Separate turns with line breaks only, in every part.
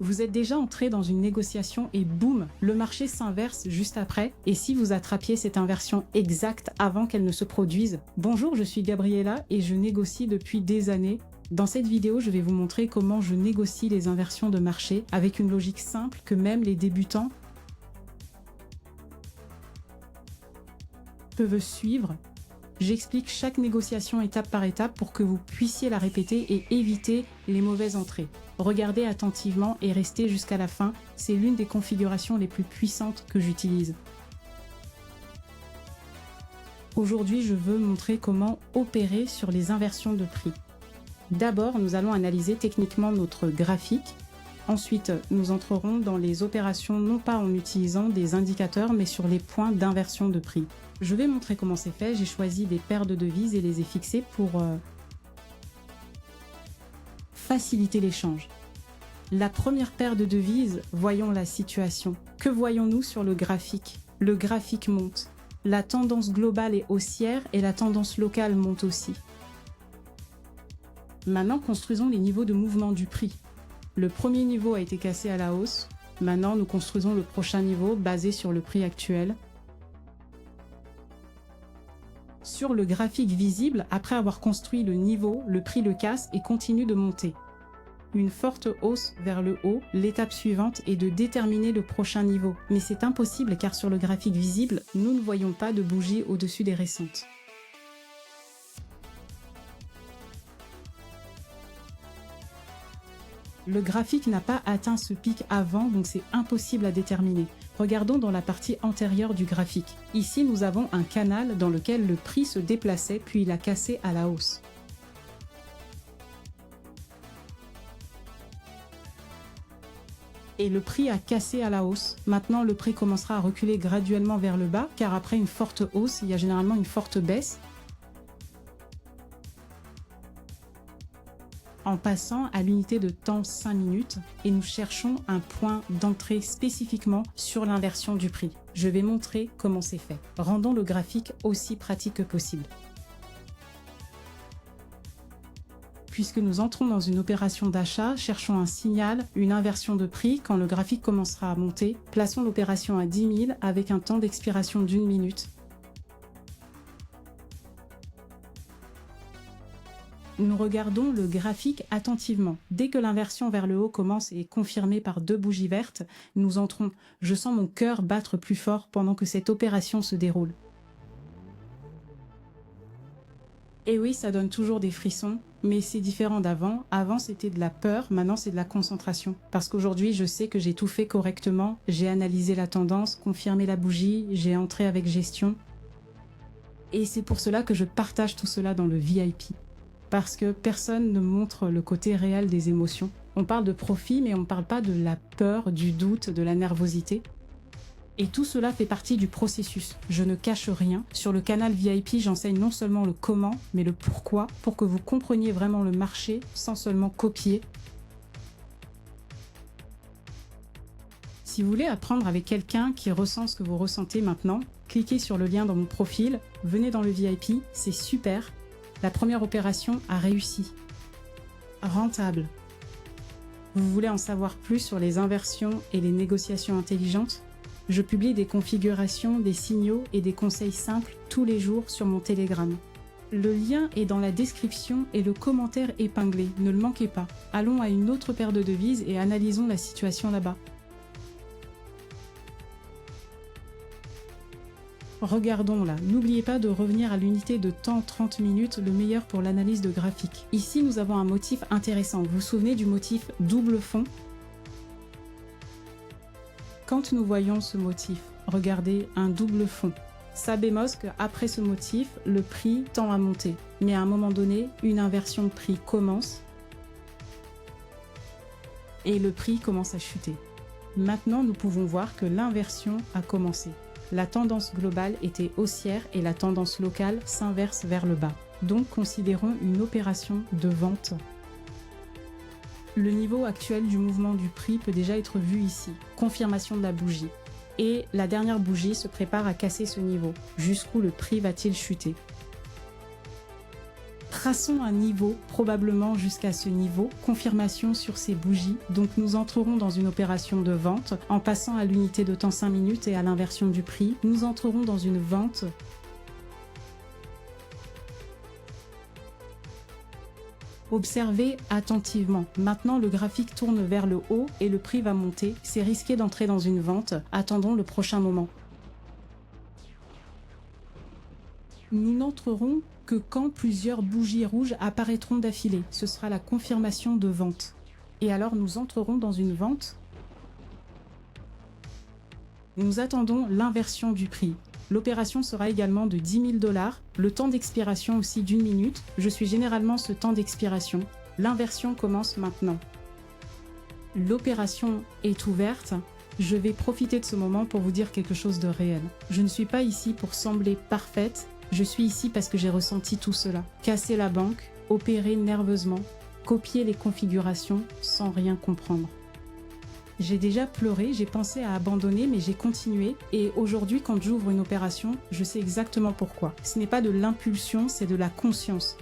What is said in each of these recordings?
Vous êtes déjà entré dans une négociation et boum, le marché s'inverse juste après. Et si vous attrapiez cette inversion exacte avant qu'elle ne se produise? Bonjour, je suis Gabriella et je négocie depuis des années. Dans cette vidéo, je vais vous montrer comment je négocie les inversions de marché avec une logique simple que même les débutants peuvent suivre. J'explique chaque négociation étape par étape pour que vous puissiez la répéter et éviter les mauvaises entrées. Regardez attentivement et restez jusqu'à la fin, c'est l'une des configurations les plus puissantes que j'utilise. Aujourd'hui, je veux montrer comment opérer sur les inversions de prix. D'abord, nous allons analyser techniquement notre graphique. Ensuite, nous entrerons dans les opérations non pas en utilisant des indicateurs, mais sur les points d'inversion de prix. Je vais montrer comment c'est fait. J'ai choisi des paires de devises et les ai fixées pour faciliter l'échange. La première paire de devises, voyons la situation. Que voyons-nous sur le graphique? Le graphique monte. La tendance globale est haussière et la tendance locale monte aussi. Maintenant, construisons les niveaux de mouvement du prix. Le premier niveau a été cassé à la hausse. Maintenant, nous construisons le prochain niveau basé sur le prix actuel. Sur le graphique visible, après avoir construit le niveau, le prix le casse et continue de monter. Une forte hausse vers le haut, l'étape suivante est de déterminer le prochain niveau. Mais c'est impossible car sur le graphique visible, nous ne voyons pas de bougie au-dessus des récentes. Le graphique n'a pas atteint ce pic avant, donc c'est impossible à déterminer. Regardons dans la partie antérieure du graphique. Ici, nous avons un canal dans lequel le prix se déplaçait, puis il a cassé à la hausse. Et le prix a cassé à la hausse. Maintenant, le prix commencera à reculer graduellement vers le bas, car après une forte hausse, il y a généralement une forte baisse. En passant à l'unité de temps 5 minutes et nous cherchons un point d'entrée spécifiquement sur l'inversion du prix. Je vais montrer comment c'est fait. Rendons le graphique aussi pratique que possible. Puisque nous entrons dans une opération d'achat, cherchons un signal, une inversion de prix. Quand le graphique commencera à monter, plaçons l'opération à 10 000 avec un temps d'expiration d'1 minute. Nous regardons le graphique attentivement. Dès que l'inversion vers le haut commence et est confirmée par 2 bougies vertes, nous entrons. Je sens mon cœur battre plus fort pendant que cette opération se déroule. Et oui, ça donne toujours des frissons, mais c'est différent d'avant. Avant, c'était de la peur, maintenant c'est de la concentration. Parce qu'aujourd'hui, je sais que j'ai tout fait correctement, j'ai analysé la tendance, confirmé la bougie, j'ai entré avec gestion. Et c'est pour cela que je partage tout cela dans le VIP. Parce que personne ne montre le côté réel des émotions. On parle de profit, mais on ne parle pas de la peur, du doute, de la nervosité. Et tout cela fait partie du processus. Je ne cache rien. Sur le canal VIP, j'enseigne non seulement le comment, mais le pourquoi, pour que vous compreniez vraiment le marché sans seulement copier. Si vous voulez apprendre avec quelqu'un qui ressent ce que vous ressentez maintenant, cliquez sur le lien dans mon profil, venez dans le VIP, c'est super. La première opération a réussi. Rentable. Vous voulez en savoir plus sur les inversions et les négociations intelligentes? Je publie des configurations, des signaux et des conseils simples tous les jours sur mon Telegram. Le lien est dans la description et le commentaire épinglé, ne le manquez pas. Allons à une autre paire de devises et analysons la situation là-bas. Regardons là, n'oubliez pas de revenir à l'unité de temps 30 minutes, le meilleur pour l'analyse de graphique. Ici, nous avons un motif intéressant. Vous vous souvenez du motif double fond? Quand nous voyons ce motif, regardez un double fond. Ça démontre qu'après ce motif, le prix tend à monter. Mais à un moment donné, une inversion de prix commence et le prix commence à chuter. Maintenant, nous pouvons voir que l'inversion a commencé. La tendance globale était haussière et la tendance locale s'inverse vers le bas. Donc considérons une opération de vente. Le niveau actuel du mouvement du prix peut déjà être vu ici. Confirmation de la bougie. Et la dernière bougie se prépare à casser ce niveau. Jusqu'où le prix va-t-il chuter? Traçons un niveau, probablement jusqu'à ce niveau, confirmation sur ces bougies. Donc nous entrerons dans une opération de vente en passant à l'unité de temps 5 minutes et à l'inversion du prix. Nous entrerons dans une vente. Observez attentivement. Maintenant, le graphique tourne vers le haut et le prix va monter. C'est risqué d'entrer dans une vente. Attendons le prochain moment. Nous n'entrerons que quand plusieurs bougies rouges apparaîtront d'affilée. Ce sera la confirmation de vente. Et alors nous entrerons dans une vente. Nous attendons l'inversion du prix. L'opération sera également de 10 000 $. Le temps d'expiration aussi d'1 minute. Je suis généralement ce temps d'expiration. L'inversion commence maintenant. L'opération est ouverte. Je vais profiter de ce moment pour vous dire quelque chose de réel. Je ne suis pas ici pour sembler parfaite. Je suis ici parce que j'ai ressenti tout cela. Casser la banque, opérer nerveusement, copier les configurations sans rien comprendre. J'ai déjà pleuré, j'ai pensé à abandonner, mais j'ai continué. Et aujourd'hui, quand j'ouvre une opération, je sais exactement pourquoi. Ce n'est pas de l'impulsion, c'est de la conscience.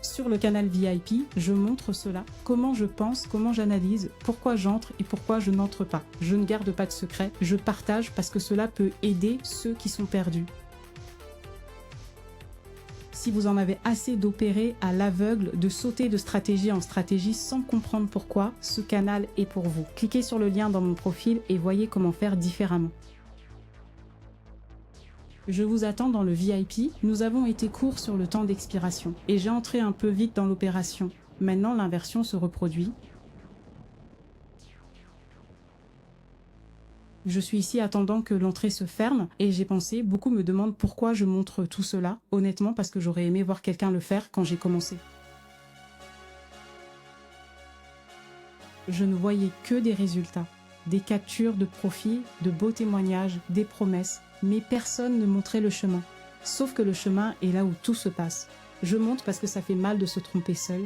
Sur le canal VIP, je montre cela, comment je pense, comment j'analyse, pourquoi j'entre et pourquoi je n'entre pas. Je ne garde pas de secret, je partage parce que cela peut aider ceux qui sont perdus. Si vous en avez assez d'opérer à l'aveugle, de sauter de stratégie en stratégie sans comprendre pourquoi, ce canal est pour vous. Cliquez sur le lien dans mon profil et voyez comment faire différemment. Je vous attends dans le VIP. Nous avons été courts sur le temps d'expiration et j'ai entré un peu vite dans l'opération. Maintenant, l'inversion se reproduit. Je suis ici attendant que l'entrée se ferme et j'ai pensé, beaucoup me demandent pourquoi je montre tout cela. Honnêtement, parce que j'aurais aimé voir quelqu'un le faire quand j'ai commencé. Je ne voyais que des résultats, des captures de profit, de beaux témoignages, des promesses. Mais personne ne montrait le chemin. Sauf que le chemin est là où tout se passe. Je monte parce que ça fait mal de se tromper seul.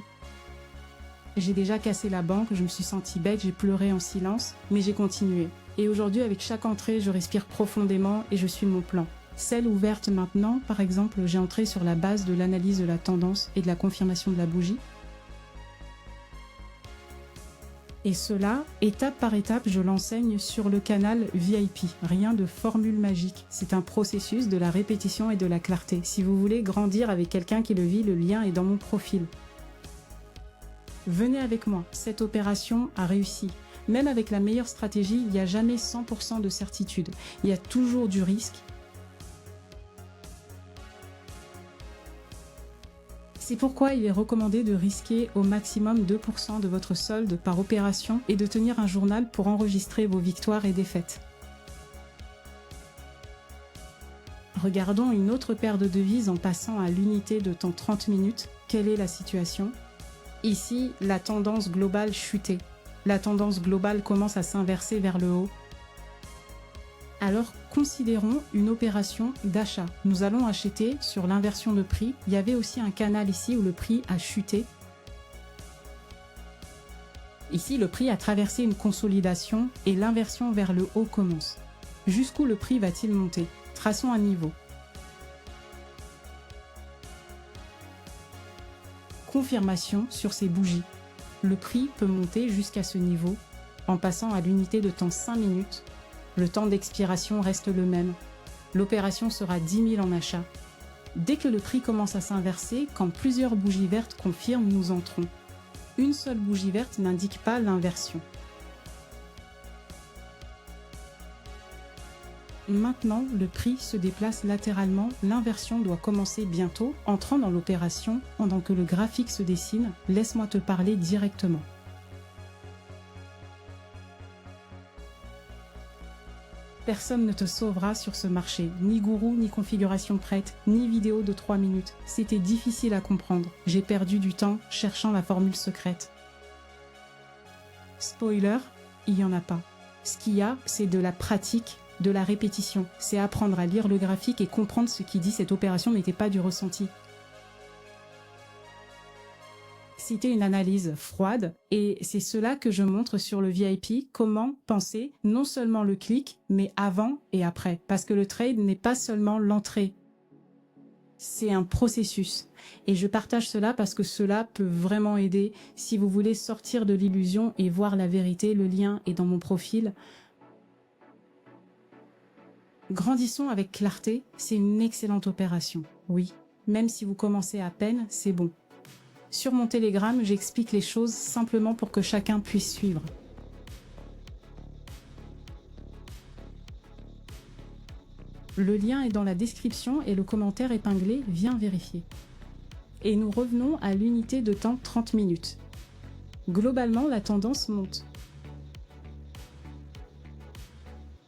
J'ai déjà cassé la banque, je me suis sentie bête, j'ai pleuré en silence, mais j'ai continué. Et aujourd'hui, avec chaque entrée, je respire profondément et je suis mon plan. Celle ouverte maintenant, par exemple, j'ai entré sur la base de l'analyse de la tendance et de la confirmation de la bougie. Et cela, étape par étape, je l'enseigne sur le canal VIP. Rien de formule magique. C'est un processus de la répétition et de la clarté. Si vous voulez grandir avec quelqu'un qui le vit, le lien est dans mon profil. Venez avec moi. Cette opération a réussi. Même avec la meilleure stratégie, il n'y a jamais 100% de certitude. Il y a toujours du risque. C'est pourquoi il est recommandé de risquer au maximum 2% de votre solde par opération et de tenir un journal pour enregistrer vos victoires et défaites. Regardons une autre paire de devises en passant à l'unité de temps 30 minutes. Quelle est la situation? Ici, la tendance globale chutait. La tendance globale commence à s'inverser vers le haut. Alors, considérons une opération d'achat. Nous allons acheter sur l'inversion de prix. Il y avait aussi un canal ici où le prix a chuté. Ici, le prix a traversé une consolidation et l'inversion vers le haut commence. Jusqu'où le prix va-t-il monter? Traçons un niveau. Confirmation sur ces bougies. Le prix peut monter jusqu'à ce niveau en passant à l'unité de temps 5 minutes. Le temps d'expiration reste le même. L'opération sera 10 000 en achat. Dès que le prix commence à s'inverser, quand plusieurs bougies vertes confirment, nous entrons. Une seule bougie verte n'indique pas l'inversion. Maintenant, le prix se déplace latéralement. L'inversion doit commencer bientôt. Entrant dans l'opération, pendant que le graphique se dessine, laisse-moi te parler directement. Personne ne te sauvera sur ce marché, ni gourou, ni configuration prête, ni vidéo de 3 minutes. C'était difficile à comprendre. J'ai perdu du temps cherchant la formule secrète. Spoiler, il n'y en a pas. Ce qu'il y a, c'est de la pratique, de la répétition. C'est apprendre à lire le graphique et comprendre ce qui dit cette opération n'était pas du ressenti. C'était une analyse froide et c'est cela que je montre sur le VIP, comment penser non seulement le clic, mais avant et après. Parce que le trade n'est pas seulement l'entrée. C'est un processus. Et je partage cela parce que cela peut vraiment aider si vous voulez sortir de l'illusion et voir la vérité. Le lien est dans mon profil. Grandissons avec clarté, c'est une excellente opération. Oui, même si vous commencez à peine, c'est bon. Sur mon Telegram, j'explique les choses simplement pour que chacun puisse suivre. Le lien est dans la description et le commentaire épinglé, viens vérifier. Et nous revenons à l'unité de temps 30 minutes. Globalement, la tendance monte.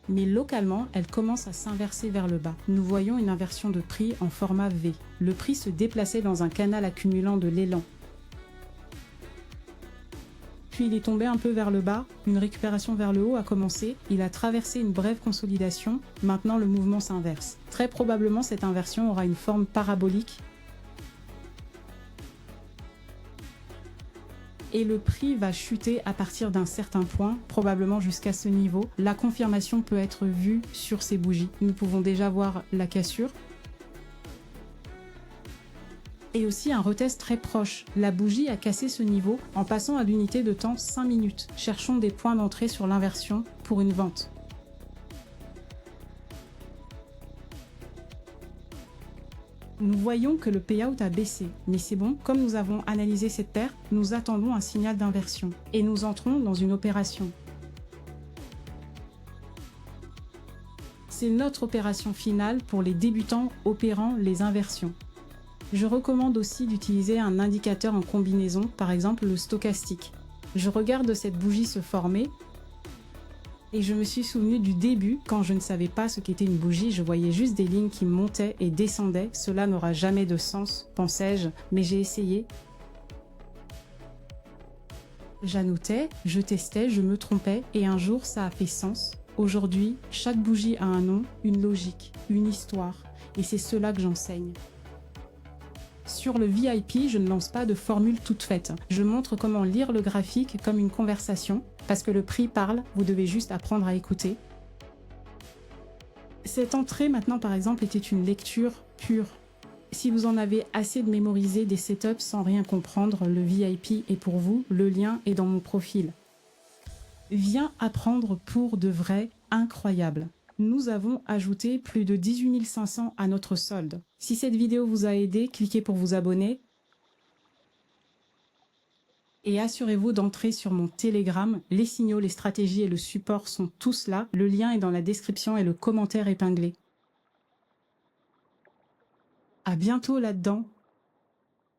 Mais localement, elle commence à s'inverser vers le bas. Nous voyons une inversion de prix en format V. Le prix se déplaçait dans un canal accumulant de l'élan. Puis il est tombé un peu vers le bas, une récupération vers le haut a commencé, il a traversé une brève consolidation, maintenant le mouvement s'inverse. Très probablement cette inversion aura une forme parabolique et le prix va chuter à partir d'un certain point, probablement jusqu'à ce niveau. La confirmation peut être vue sur ces bougies. Nous pouvons déjà voir la cassure. Et aussi un retest très proche. La bougie a cassé ce niveau en passant à l'unité de temps 5 minutes. Cherchons des points d'entrée sur l'inversion pour une vente. Nous voyons que le payout a baissé, mais c'est bon, comme nous avons analysé cette paire, nous attendons un signal d'inversion et nous entrons dans une opération. C'est notre opération finale pour les débutants opérant les inversions. Je recommande aussi d'utiliser un indicateur en combinaison, par exemple le stochastique. Je regarde cette bougie se former et je me suis souvenu du début, quand je ne savais pas ce qu'était une bougie, je voyais juste des lignes qui montaient et descendaient. Cela n'aura jamais de sens, pensais-je, mais j'ai essayé. J'annotais, je testais, je me trompais et un jour ça a fait sens. Aujourd'hui, chaque bougie a un nom, une logique, une histoire et c'est cela que j'enseigne. Sur le VIP, je ne lance pas de formule toute faite. Je montre comment lire le graphique comme une conversation, parce que le prix parle, vous devez juste apprendre à écouter. Cette entrée maintenant par exemple était une lecture pure. Si vous en avez assez de mémoriser des setups sans rien comprendre, le VIP est pour vous, le lien est dans mon profil. Viens apprendre pour de vrai, incroyable. Nous avons ajouté plus de 18 500 à notre solde. Si cette vidéo vous a aidé, cliquez pour vous abonner. Et assurez-vous d'entrer sur mon Telegram. Les signaux, les stratégies et le support sont tous là. Le lien est dans la description et le commentaire épinglé. À bientôt là-dedans.